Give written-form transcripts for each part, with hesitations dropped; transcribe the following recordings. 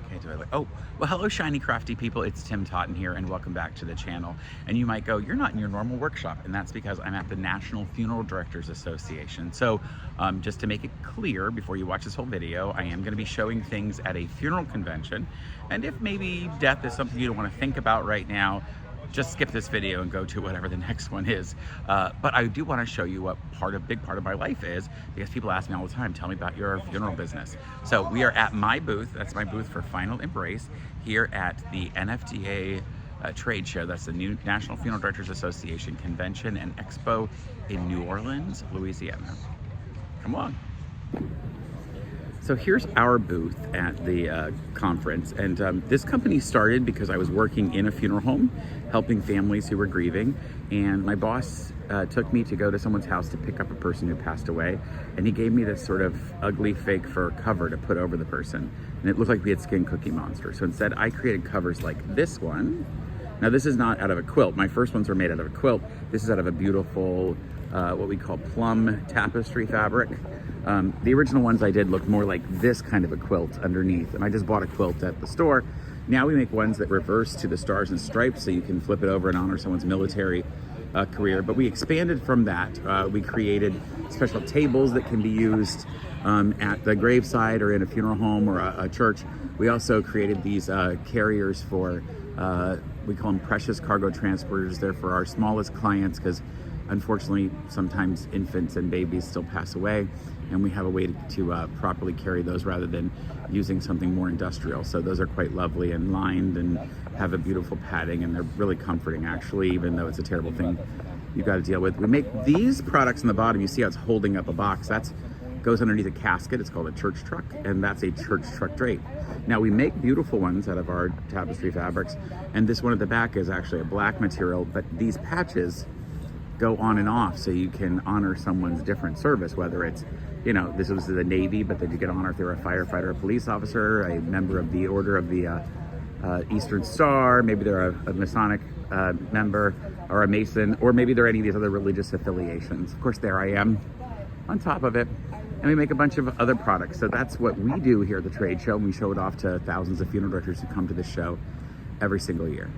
Okay, do I look? Oh, well, hello, Shiny Crafty People. It's Tim Totten here, and welcome back to the channel. And you might go, you're not in your normal workshop, and that's because I'm at the National Funeral Directors Association. So just to make it clear before you watch this whole video, I am going to be showing things at a funeral convention. And if maybe death is something you don't want to think about right now, just skip this video and go to whatever the next one is. But I do want to show you what big part of my life is, because people ask me all the time, tell me about your funeral business. So we are at my booth. That's my booth for Final Embrace here at the NFDA trade show. That's the new National Funeral Directors Association Convention and Expo in New Orleans, Louisiana. Come on. So here's our booth at the conference, and this company started because I was working in a funeral home helping families who were grieving, and my boss took me to go to someone's house to pick up a person who passed away, and he gave me this sort of ugly fake fur cover to put over the person, and it looked like we had skinned Cookie Monster. So instead I created covers like this one. Now this is not out of a quilt. My first ones were made out of a quilt. This is out of a beautiful what we call plum tapestry fabric. The original ones I did looked more like this kind of a quilt underneath, and I just bought a quilt at the store. Now we make ones that reverse to the stars and stripes, so you can flip it over and honor someone's military career. But we expanded from that. We created special tables that can be used at the graveside or in a funeral home or a church. We also created these carriers for, we call them precious cargo transporters. They're for our smallest clients because unfortunately, sometimes infants and babies still pass away, and we have a way to properly carry those rather than using something more industrial. So those are quite lovely and lined and have a beautiful padding, and they're really comforting actually, even though it's a terrible thing you've got to deal with. We make these products on the bottom. You see how it's holding up a box. That goes underneath a casket. It's called a church truck, and that's a church truck drape. Now we make beautiful ones out of our tapestry fabrics, and this one at the back is actually a black material, but these patches go on and off so you can honor someone's different service, whether it's, you know, this was the Navy, but then you get honor if they're a firefighter, a police officer, a member of the Order of the Eastern Star, maybe they're a Masonic member or a Mason, or maybe they're any of these other religious affiliations. Of course, there I am on top of it. And we make a bunch of other products. So that's what we do here at the trade show. We show it off to thousands of funeral directors who come to the show every single year.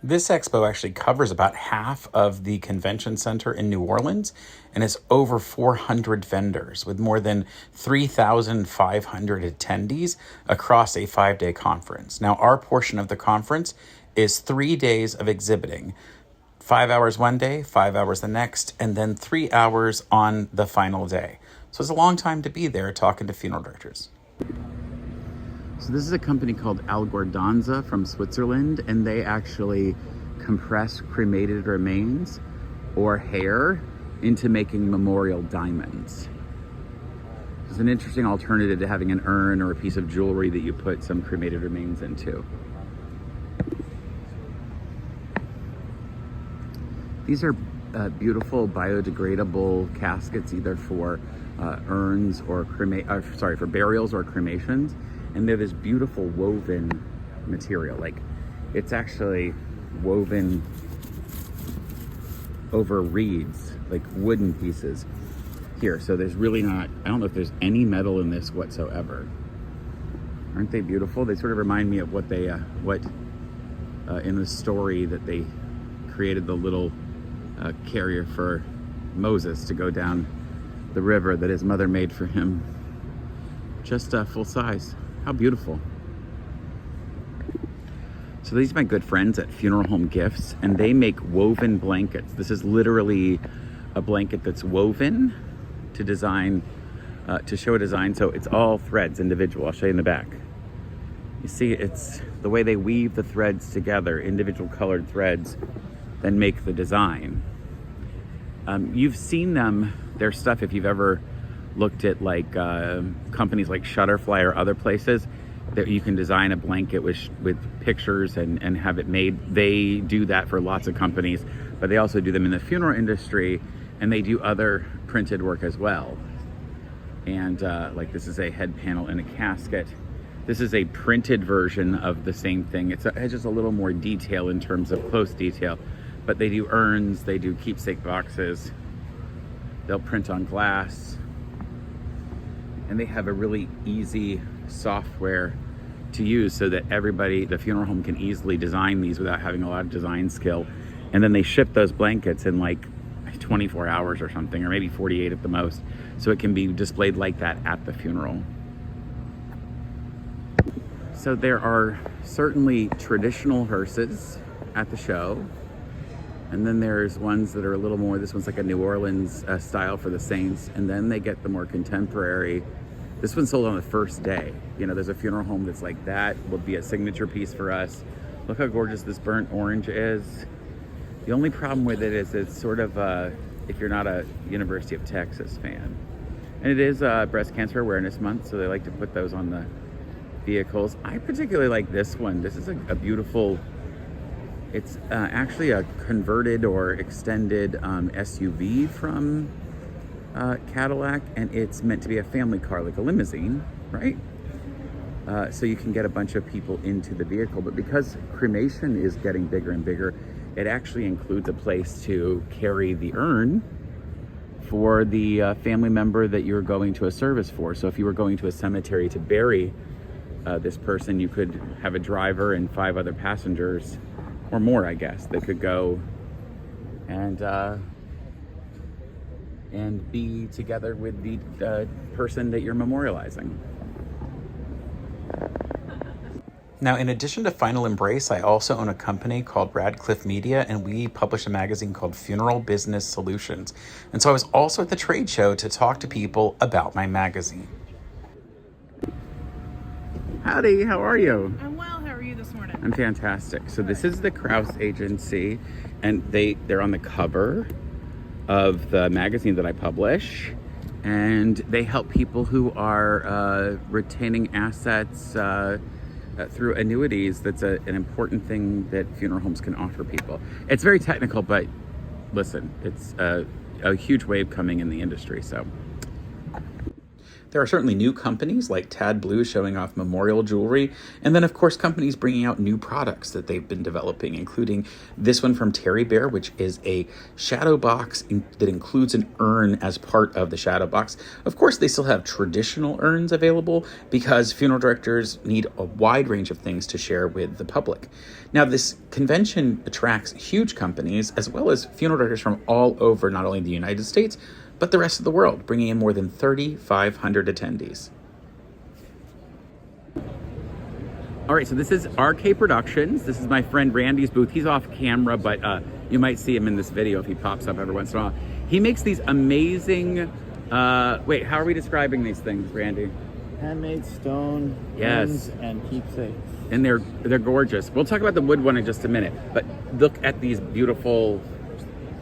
This expo actually covers about half of the convention center in New Orleans, and it's over 400 vendors with more than 3,500 attendees across a 5-day conference. Now, our portion of the conference is 3 days of exhibiting. 5 hours one day, 5 hours the next, and then 3 hours on the final day. So it's a long time to be there talking to funeral directors. So this is a company called Algordanza from Switzerland, and they actually compress cremated remains or hair into making memorial diamonds. It's an interesting alternative to having an urn or a piece of jewelry that you put some cremated remains into. These are beautiful biodegradable caskets, either for urns or for burials or cremations. And they're this beautiful woven material. Like, it's actually woven over reeds, like wooden pieces here. So there's really not, I don't know if there's any metal in this whatsoever. Aren't they beautiful? They sort of remind me of what they, in the story that they created the little carrier for Moses to go down the river that his mother made for him. Just full size. How beautiful. So these are my good friends at Funeral Home Gifts, and they make woven blankets. This is literally a blanket that's woven to design, to show a design. So it's all threads, individual. I'll show you in the back. You see, it's the way they weave the threads together, individual colored threads, then make the design. You've seen their stuff if you've ever looked at like companies like Shutterfly or other places that you can design a blanket with pictures and have it made. They do that for lots of companies, but they also do them in the funeral industry, and they do other printed work as well. And like this is a head panel in a casket. This is a printed version of the same thing. It has just a little more detail in terms of close detail, but they do urns, they do keepsake boxes, they'll print on glass, and they have a really easy software to use so that everybody, the funeral home, can easily design these without having a lot of design skill. And then they ship those blankets in like 24 hours or something, or maybe 48 at the most, so it can be displayed like that at the funeral. So there are certainly traditional hearses at the show, and then there's ones that are a little more, this one's like a New Orleans style for the Saints, and then they get the more contemporary. This one's sold on the first day. You know, there's a funeral home that's like that, will be a signature piece for us. Look how gorgeous this burnt orange is. The only problem with it is it's sort of, if you're not a University of Texas fan. And it is Breast Cancer Awareness Month, so they like to put those on the vehicles. I particularly like this one. This is a beautiful, it's actually a converted or extended SUV from Cadillac, and it's meant to be a family car, like a limousine, right? So you can get a bunch of people into the vehicle, but because cremation is getting bigger and bigger, it actually includes a place to carry the urn for the family member that you're going to a service for. So if you were going to a cemetery to bury this person, you could have a driver and 5 other passengers, or more, I guess, that could go and be together with the person that you're memorializing. Now, in addition to Final Embrace, I also own a company called Radcliff Media, and we publish a magazine called Funeral Business Solutions. And so I was also at the trade show to talk to people about my magazine. Howdy, how are you? I'm well, how are you this morning? I'm fantastic. So this is the Krauss Agency, and they're on the cover of the magazine that I publish. And they help people who are retaining assets through annuities. That's an important thing that funeral homes can offer people. It's very technical, but listen, it's a huge wave coming in the industry. So there are certainly new companies like Tad Blue showing off memorial jewelry, and then of course companies bringing out new products that they've been developing, including this one from Terry Bear, which is a shadow box that includes an urn as part of the shadow box. Of course, they still have traditional urns available because funeral directors need a wide range of things to share with the public. Now, this convention attracts huge companies as well as funeral directors from all over, not only the United States, but the rest of the world, bringing in more than 3,500 attendees. All right, so this is RK Productions. This is my friend Randy's booth. He's off camera, but you might see him in this video if he pops up every once in a while. He makes these amazing, wait, how are we describing these things, Randy? Handmade stone, yes, and keepsakes. And they're gorgeous. We'll talk about the wood one in just a minute, but look at these beautiful.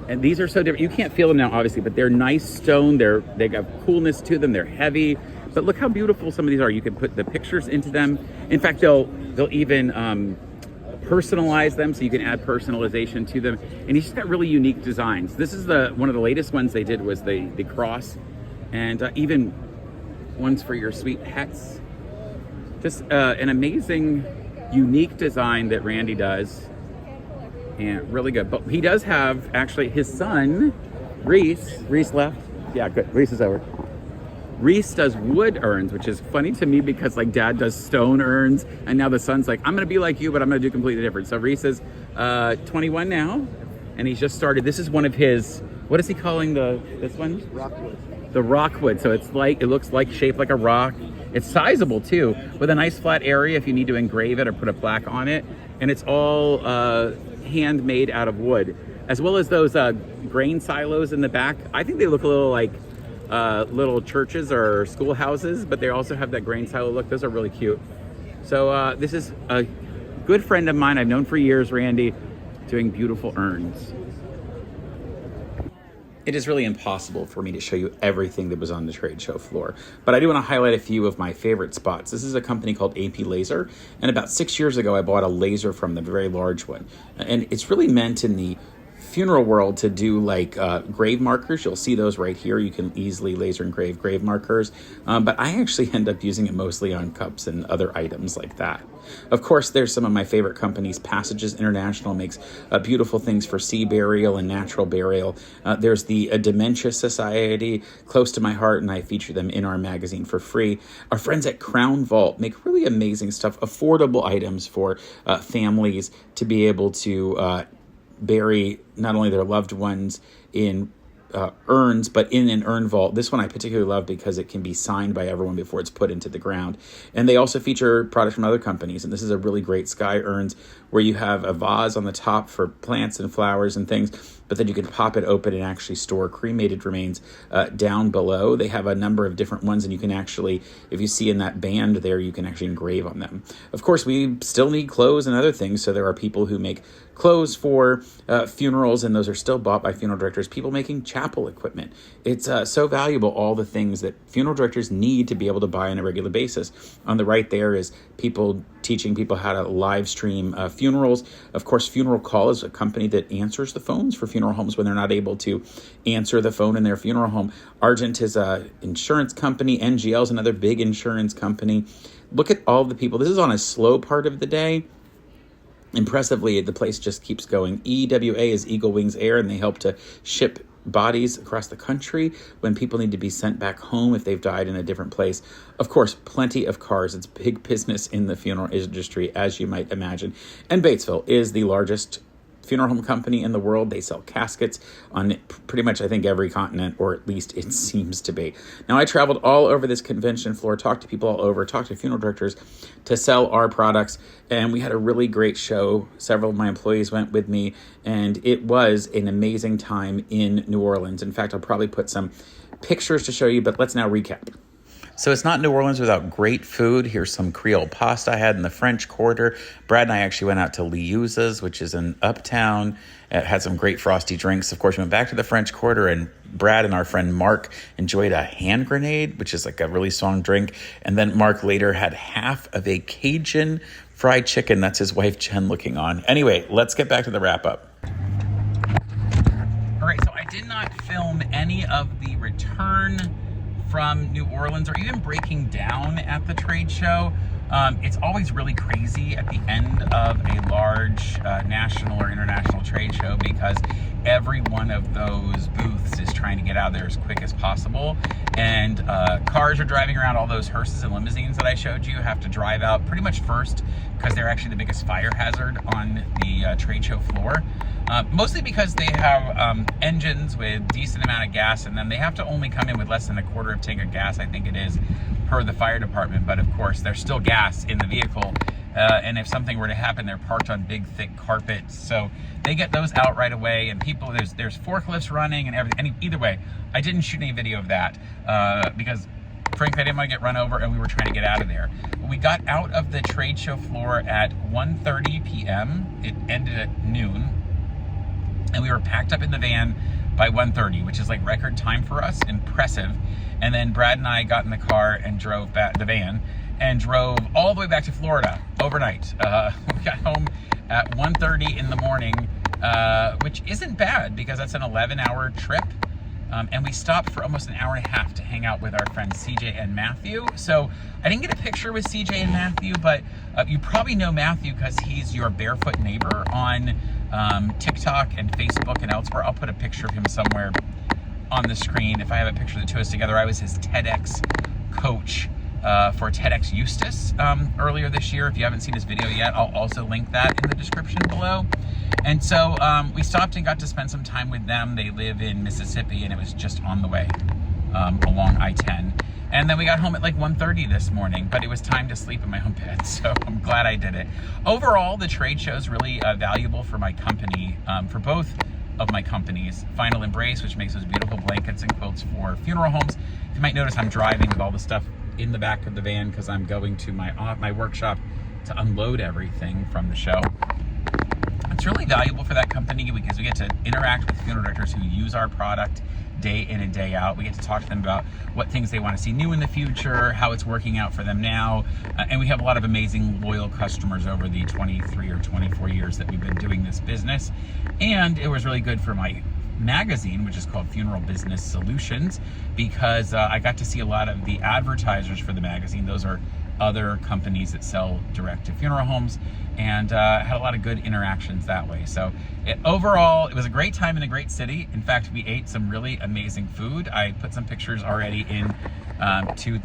And these are so different. You can't feel them now, obviously, but they're nice stone. They have coolness to them. They're heavy, but look how beautiful some of these are. You can put the pictures into them. In fact, they'll even personalize them, so you can add personalization to them. And he's just got really unique designs. This is one of the latest ones they did was the cross, and even ones for your sweet pets. Just an amazing, unique design that Randy does. And really good. But he does have, actually, his son, Reese left. Yeah, good. Reese is over. Reese does wood urns, which is funny to me because like dad does stone urns, and now the son's like, I'm going to be like you, but I'm going to do completely different. So Reese is 21 now, and he's just started. This is one of his, what is he calling this one? Rockwood. The rockwood. So it looks like shaped like a rock. It's sizable too, with a nice flat area if you need to engrave it or put a plaque on it. And it's all handmade out of wood, as well as those grain silos in the back. I think they look a little like little churches or schoolhouses, but they also have that grain silo look. Those are really cute. So this is a good friend of mine I've known for years, Randy, doing beautiful urns. It is really impossible for me to show you everything that was on the trade show floor, but I do want to highlight a few of my favorite spots. This is a company called AP Laser, and about 6 years ago I bought a laser from them, a very large one, and it's really meant in the funeral world to do like grave markers. You'll see those right here. You can easily laser engrave grave markers. But I actually end up using it mostly on cups and other items like that. Of course, there's some of my favorite companies. Passages International makes beautiful things for sea burial and natural burial. There's the Dementia Society, close to my heart, and I feature them in our magazine for free. Our friends at Crown Vault make really amazing stuff, affordable items for families to be able to bury not only their loved ones in urns, but in an urn vault. This one I particularly love because it can be signed by everyone before it's put into the ground. And they also feature products from other companies. And this is a really great sky urns where you have a vase on the top for plants and flowers and things, but then you can pop it open and actually store cremated remains down below. They have a number of different ones, and you can actually, if you see in that band there, you can actually engrave on them. Of course, we still need clothes and other things, so there are people who make clothes for funerals, and those are still bought by funeral directors. People making chapel equipment. It's so valuable, all the things that funeral directors need to be able to buy on a regular basis. On the right there is people teaching people how to live stream funerals. Of course, Funeral Call is a company that answers the phones for funeral homes when they're not able to answer the phone in their funeral home. Argent is an insurance company. NGL is another big insurance company. Look at all the people. This is on a slow part of the day. Impressively, the place just keeps going. EWA is Eagle Wings Air, and they help to ship bodies across the country when people need to be sent back home if they've died in a different place. Of course, plenty of cars. It's big business in the funeral industry, as you might imagine. And Batesville is the largest funeral home company in the world. They sell caskets on pretty much, I think, every continent, or at least it seems to be. Now, I traveled all over this convention floor, talked to people all over, talked to funeral directors to sell our products, and we had a really great show. Several of my employees went with me, and it was an amazing time in New Orleans. In fact, I'll probably put some pictures to show you, but let's now recap. So it's not New Orleans without great food. Here's some Creole pasta I had in the French Quarter. Brad and I actually went out to Liuza's, which is in Uptown. It had some great frosty drinks. Of course, we went back to the French Quarter, and Brad and our friend Mark enjoyed a hand grenade, which is like a really strong drink. And then Mark later had half of a Cajun fried chicken. That's his wife Jen looking on. Anyway, let's get back to the wrap up. All right, so I did not film any of the return from New Orleans or even breaking down at the trade show. It's always really crazy at the end of a large national or international trade show because every one of those booths is trying to get out of there as quick as possible. And cars are driving around. All those hearses and limousines that I showed you have to drive out pretty much first because they're actually the biggest fire hazard on the trade show floor. Mostly because they have engines with decent amount of gas, and then they have to only come in with less than a quarter of tank of gas, I think it is, per the fire department. But of course, there's still gas in the vehicle, and if something were to happen, they're parked on big, thick carpets. So they get those out right away, and people, there's forklifts running and everything. Either way, I didn't shoot any video of that because frankly, I didn't want to get run over, and we were trying to get out of there. We got out of the trade show floor at 1:30 p.m. It ended at noon. And we were packed up in the van by 1:30, which is like record time for us. Impressive. And then Brad and I got in the car and drove back the van and drove all the way back to Florida overnight. We got home at 1:30 in the morning, which isn't bad because that's an 11-hour trip. And we stopped for almost an hour and a half to hang out with our friends CJ and Matthew. So I didn't get a picture with CJ and Matthew, but you probably know Matthew because he's your barefoot neighbor on TikTok and Facebook and elsewhere. I'll put a picture of him somewhere on the screen. If I have a picture of the two of us together, I was his TEDx coach for TEDx Eustis earlier this year. If you haven't seen his video yet, I'll also link that in the description below. And so we stopped and got to spend some time with them. They live in Mississippi, and it was just on the way along I-10. And then we got home at like 1:30 this morning, but it was time to sleep in my own bed, so I'm glad I did it. Overall, the trade show is really valuable for my company, for both of my companies. Final Embrace, which makes those beautiful blankets and quilts for funeral homes. You might notice I'm driving with all the stuff in the back of the van because I'm going to my workshop to unload everything from the show. it's really valuable for that company because we get to interact with funeral directors who use our product day in and day out. We get to talk to them about what things they want to see new in the future, how it's working out for them now, and we have a lot of amazing loyal customers over the 23 or 24 years that we've been doing this business. And it was really good for my magazine, which is called Funeral Business Solutions, because I got to see a lot of the advertisers for the magazine. Those are other companies that sell direct to funeral homes, and had a lot of good interactions that way. So overall, it was a great time in a great city. In fact, we ate some really amazing food. I put some pictures already in to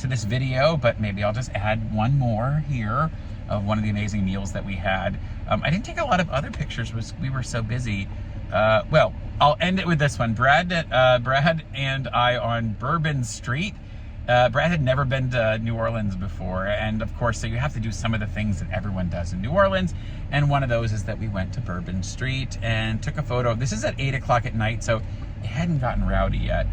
this video, but maybe I'll just add one more here of one of the amazing meals that we had. I didn't take a lot of other pictures because we were so busy. Well, I'll end it with this one. Brad and I on Bourbon Street. Brad had never been to New Orleans before, and of course, so you have to do some of the things that everyone does in New Orleans, and one of those is that we went to Bourbon Street and took a photo. This is at 8 o'clock at night, so it hadn't gotten rowdy yet.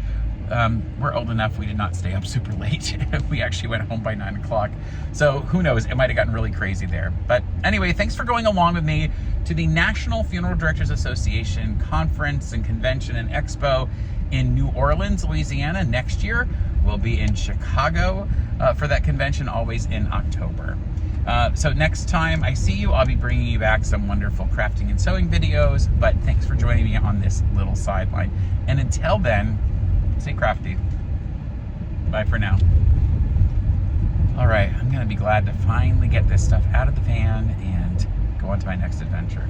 We're old enough, we did not stay up super late. We actually went home by 9 o'clock. So who knows, it might have gotten really crazy there. But anyway, thanks for going along with me to the National Funeral Directors Association Conference and Convention and Expo in New Orleans, Louisiana next year. We'll be in Chicago for that convention, always in October. So next time I see you, I'll be bringing you back some wonderful crafting and sewing videos, but thanks for joining me on this little sideline. And until then, stay crafty. Bye for now. All right, I'm gonna be glad to finally get this stuff out of the van and go on to my next adventure.